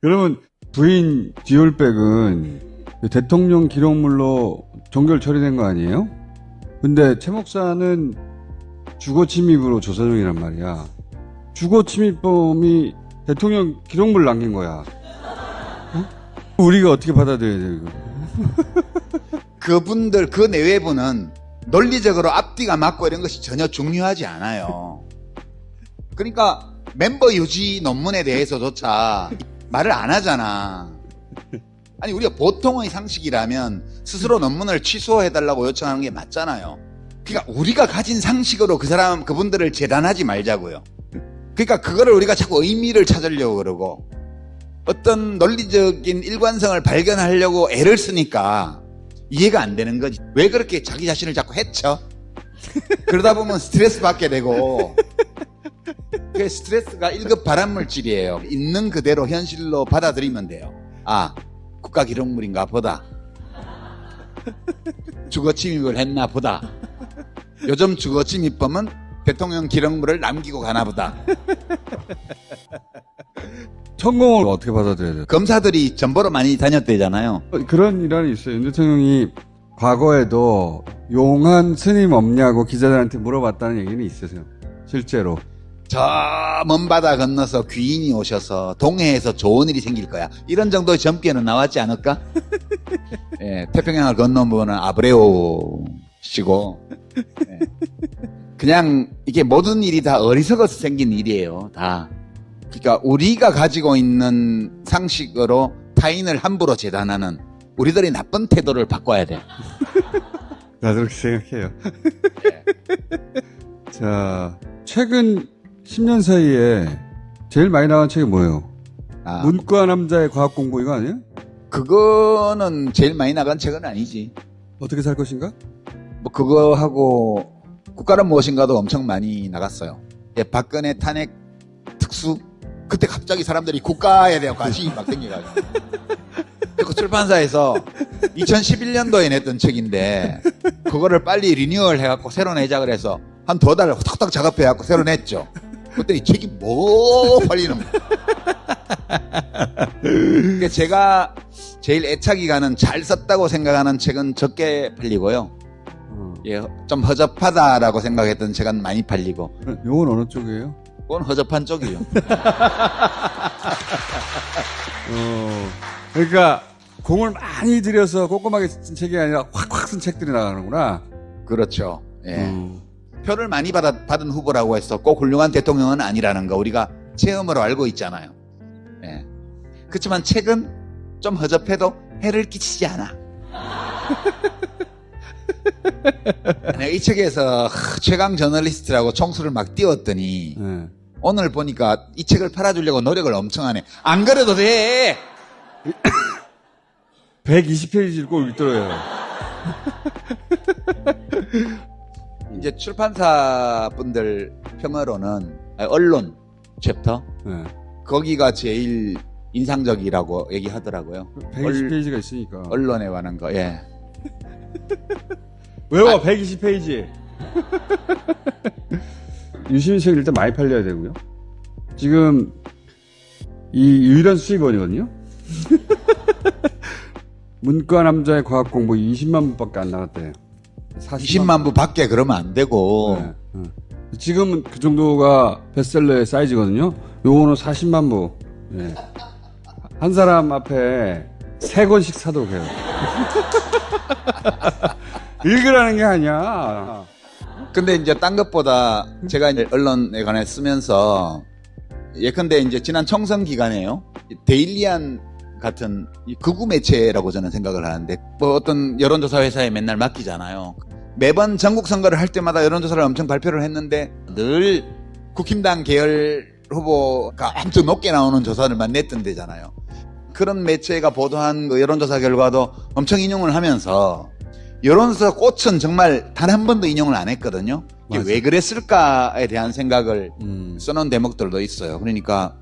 그러면 부인 디올백은 대통령 기록물로 종결 처리된 거 아니에요? 근데 최 목사는 주거 침입으로 조사 중이란 말이야. 주거 침입범이 대통령 기록물 남긴 거야. 어? 우리가 어떻게 받아들여야 돼, 이거? 그분들, 그 내외부는 논리적으로 앞뒤가 맞고 이런 것이 전혀 중요하지 않아요. 그러니까 멤버 유지 논문에 대해서조차 말을 안 하잖아. 아니, 우리가 보통의 상식이라면 스스로 논문을 취소해달라고 요청하는 게 맞잖아요. 그러니까 우리가 가진 상식으로 그분들을 재단하지 말자고요. 그러니까 그거를 우리가 자꾸 의미를 찾으려고 그러고 어떤 논리적인 일관성을 발견하려고 애를 쓰니까 이해가 안 되는 거지. 왜 그렇게 자기 자신을 자꾸 해쳐? 그러다 보면 스트레스 받게 되고, 그 스트레스가 1급 발암물질이에요. 있는 그대로 현실로 받아들이면 돼요. 아, 국가기록물인가 보다. 주거침입을 했나 보다. 요즘 주거침입범은 대통령 기록물을 남기고 가나 보다. 천공을 어떻게 받아들여야 돼? 검사들이 전보로 많이 다녔대잖아요. 그런 일환이 있어요. 윤 대통령이 과거에도 용한 스님 없냐고 기자들한테 물어봤다는 얘기는 있으세요. 실제로. 저 먼 바다 건너서 귀인이 오셔서 동해에서 좋은 일이 생길 거야. 이런 정도의 점괘는 나왔지 않을까? 예, 태평양을 건너온 분은 아브레오 씨고, 예. 그냥 이게 모든 일이 다 어리석어서 생긴 일이에요. 다. 그러니까 우리가 가지고 있는 상식으로 타인을 함부로 재단하는 우리들의 나쁜 태도를 바꿔야 돼. 나도 그렇게 생각해요. 자, 최근 10년 사이에 제일 많이 나간 책이 뭐예요? 아, 문과 남자의 과학 공부 이거 아니에요? 그거는 제일 많이 나간 책은 아니지. 어떻게 살 것인가? 뭐 그거 하고 국가는 무엇인가도 엄청 많이 나갔어요. 예, 박근혜 탄핵 특수 그때 갑자기 사람들이 국가에 대한 관심이 막 생겨가지고 그 출판사에서 2011년도에 냈던 책인데 그거를 빨리 리뉴얼 해갖고 새로 내자 그래서 한 2달 탁탁 작업해갖고 새로 냈죠. 그랬더니 책이 뭐 팔리는 거예요. 그러니까 제가 제일 애착이 가는 잘 썼다고 생각하는 책은 적게 팔리고요. 예, 좀 허접하다라고 생각했던 책은 많이 팔리고. 요건 어느 쪽이에요? 그건 허접한 쪽이요. 그러니까 공을 많이 들여서 꼼꼼하게 쓴 책이 아니라 확확 쓴 책들이 나가는구나. 그렇죠. 예. 표를 많이 받은 후보라고 해서 꼭 훌륭한 대통령은 아니라는 거 우리가 체험으로 알고 있잖아요. 예. 그렇지만 책은 좀 허접해도 해를 끼치지 않아. 내가 이 책에서 최강 저널리스트라고 총수를 막 띄웠더니 네. 오늘 보니까 이 책을 팔아주려고 노력을 엄청 하네. 안 그래도 돼. 120페이지를 꼭 읽더라고요. 이제 출판사 분들 평으로는 언론 챕터 네. 거기가 제일 인상적이라고 얘기하더라고요. 120페이지가 있으니까. 언론에 관한 거. 예. 외워, 120페이지. 유시민 책 일단 많이 팔려야 되고요. 지금 이 유일한 수입원이거든요. 문과 남자의 과학 공부 20만 부밖에 안 나갔대요. 20만 부 밖에 그러면 안 되고. 네, 네. 지금은 그 정도가 베스트셀러의 사이즈거든요. 요거는 40만 부. 네. 한 사람 앞에 3권씩 사도록 해요. 읽으라는 게 아니야. 근데 이제 딴 것보다 제가 이제 언론에 관해 쓰면서 예컨대 이제 지난 총선 기간에요. 데일리안 같은 이 극우 매체라고 저는 생각을 하는데 뭐 어떤 여론조사 회사에 맨날 맡기잖아요. 매번 전국 선거를 할 때마다 여론조사를 엄청 발표를 했는데 늘 국힘당 계열 후보가 엄청 높게 나오는 조사를만 냈던 데잖아요. 그런 매체가 보도한 그 여론조사 결과도 엄청 인용을 하면서 여론조사 꽃은 정말 단 한 번도 인용을 안 했거든요. 이게 왜 그랬을까에 대한 생각을 써놓은 대목들도 있어요. 그러니까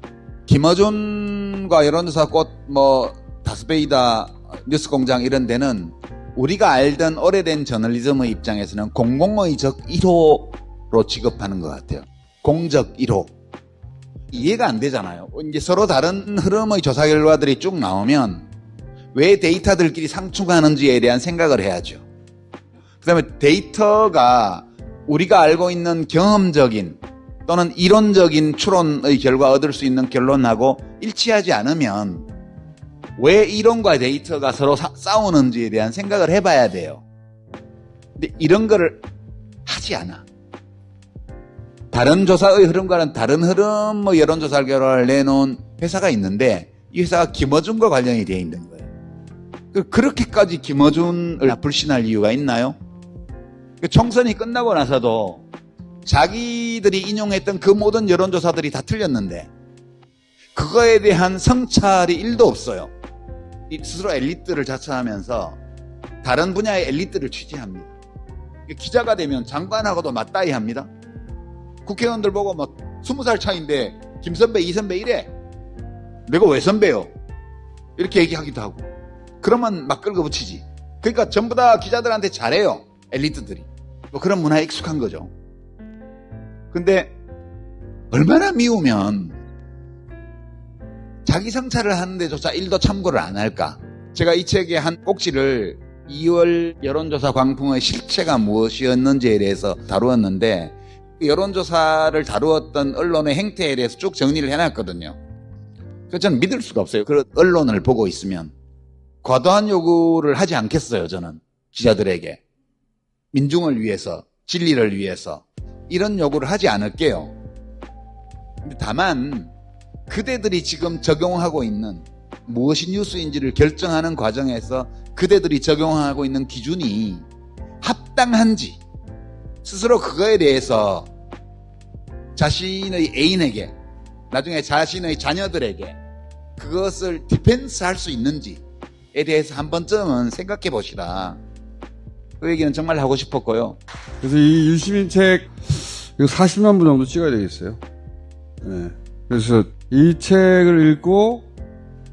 김어준과 여론조사 꽃, 뭐 다스베이다, 뉴스공장 이런 데는 우리가 알던 오래된 저널리즘의 입장에서는 공공의적 1호로 취급하는 것 같아요. 공적 1호. 이해가 안 되잖아요. 이제 서로 다른 흐름의 조사 결과들이 쭉 나오면 왜 데이터들끼리 상충하는지에 대한 생각을 해야죠. 그 다음에 데이터가 우리가 알고 있는 경험적인 또는 이론적인 추론의 결과 얻을 수 있는 결론하고 일치하지 않으면 왜 이론과 데이터가 서로 싸우는지에 대한 생각을 해봐야 돼요. 근데 이런 거를 하지 않아. 다른 조사의 흐름과는 다른 흐름의 여론조사 결과를 내놓은 회사가 있는데 이 회사가 김어준과 관련이 되어 있는 거예요. 그렇게까지 김어준을 불신할 이유가 있나요? 총선이 끝나고 나서도 자기들이 인용했던 그 모든 여론조사들이 다 틀렸는데 그거에 대한 성찰이 1도 없어요. 스스로 엘리트를 자처하면서 다른 분야의 엘리트를 취재합니다. 기자가 되면 장관하고도 맞다이 합니다. 국회의원들 보고 뭐 20살 차이인데 김선배, 이선배 이래. 내가 왜 선배요? 이렇게 얘기하기도 하고. 그러면 막 긁어붙이지. 그러니까 전부 다 기자들한테 잘해요. 엘리트들이. 뭐 그런 문화에 익숙한 거죠. 근데 얼마나 미우면 자기 성찰을 하는데조차 1도 참고를 안 할까? 제가 이 책의 한 꼭지를 2월 여론조사 광풍의 실체가 무엇이었는지에 대해서 다루었는데 여론조사를 다루었던 언론의 행태에 대해서 쭉 정리를 해놨거든요. 그래서 저는 믿을 수가 없어요. 그런 언론을 보고 있으면. 과도한 요구를 하지 않겠어요, 저는. 기자들에게. 민중을 위해서, 진리를 위해서. 이런 요구를 하지 않을게요. 다만 그대들이 지금 적용하고 있는 무엇이 뉴스인지를 결정하는 과정에서 그대들이 적용하고 있는 기준이 합당한지 스스로 그거에 대해서 자신의 애인에게 나중에 자신의 자녀들에게 그것을 디펜스 할 수 있는지에 대해서 한 번쯤은 생각해 보시라. 그 얘기는 정말 하고 싶었고요. 그래서 이 유시민 책 이거 40만 부 정도 찍어야 되겠어요. 네. 그래서 이 책을 읽고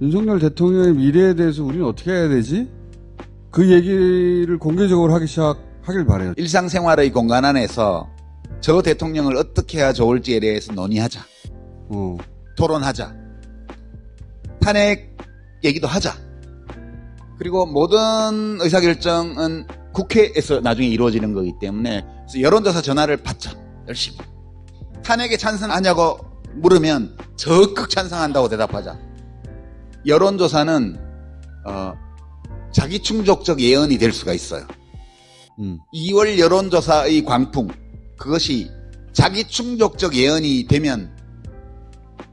윤석열 대통령의 미래에 대해서 우리는 어떻게 해야 되지? 그 얘기를 공개적으로 하길 바래요. 일상생활의 공간 안에서 저 대통령을 어떻게 해야 좋을지에 대해서 논의하자. 토론하자. 탄핵 얘기도 하자. 그리고 모든 의사결정은 국회에서 나중에 이루어지는 거기 때문에 그래서 여론조사 전화를 받자. 열심히. 탄핵에 찬성하냐고 물으면 적극 찬성한다고 대답하자. 여론조사는 자기 충족적 예언이 될 수가 있어요. 2월 여론조사의 광풍 그것이 자기 충족적 예언이 되면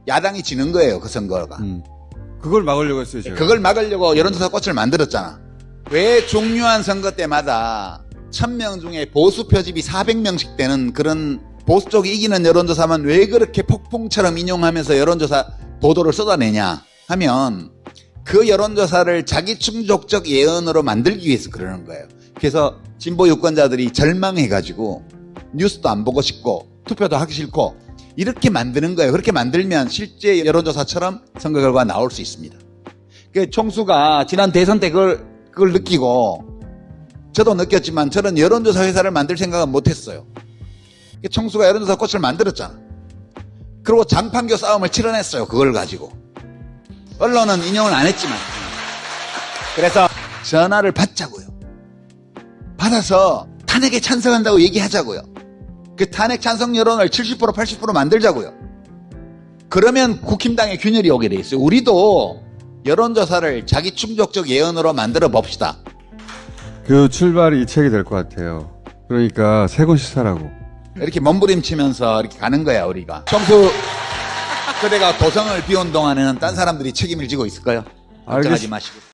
야당이 지는 거예요. 그 선거가. 그걸 막으려고 했어요. 제가. 그걸 막으려고 여론조사 꽃을 만들었잖아. 왜 중요한 선거 때마다 1000명 중에 보수 표집이 400명씩 되는 그런 보수 쪽이 이기는 여론조사만 왜 그렇게 폭풍처럼 인용하면서 여론조사 보도를 쏟아내냐 하면 그 여론조사를 자기 충족적 예언으로 만들기 위해서 그러는 거예요. 그래서 진보 유권자들이 절망해가지고 뉴스도 안 보고 싶고 투표도 하기 싫고 이렇게 만드는 거예요. 그렇게 만들면 실제 여론조사처럼 선거 결과가 나올 수 있습니다. 그 총수가 지난 대선 때 그걸 느끼고 저도 느꼈지만 저는 여론조사 회사를 만들 생각은 못했어요. 총수가 여론조사 꽃을 만들었잖아. 그리고 장판교 싸움을 치러냈어요. 그걸 가지고. 언론은 인용을 안 했지만. 그래서 전화를 받자고요. 받아서 탄핵에 찬성한다고 얘기하자고요. 그 탄핵 찬성 여론을 70% 80% 만들자고요. 그러면 국힘당의 균열이 오게 돼 있어요. 우리도 여론조사를 자기 충족적 예언으로 만들어 봅시다. 그 출발이 이 책이 될 것 같아요. 그러니까 세 권씩 사라고. 이렇게 몸부림치면서 이렇게 가는 거야 우리가. 총수 그대가 도성을 비운 동안에는 딴 사람들이 책임을 지고 있을 거예요. 걱정하지 마시고.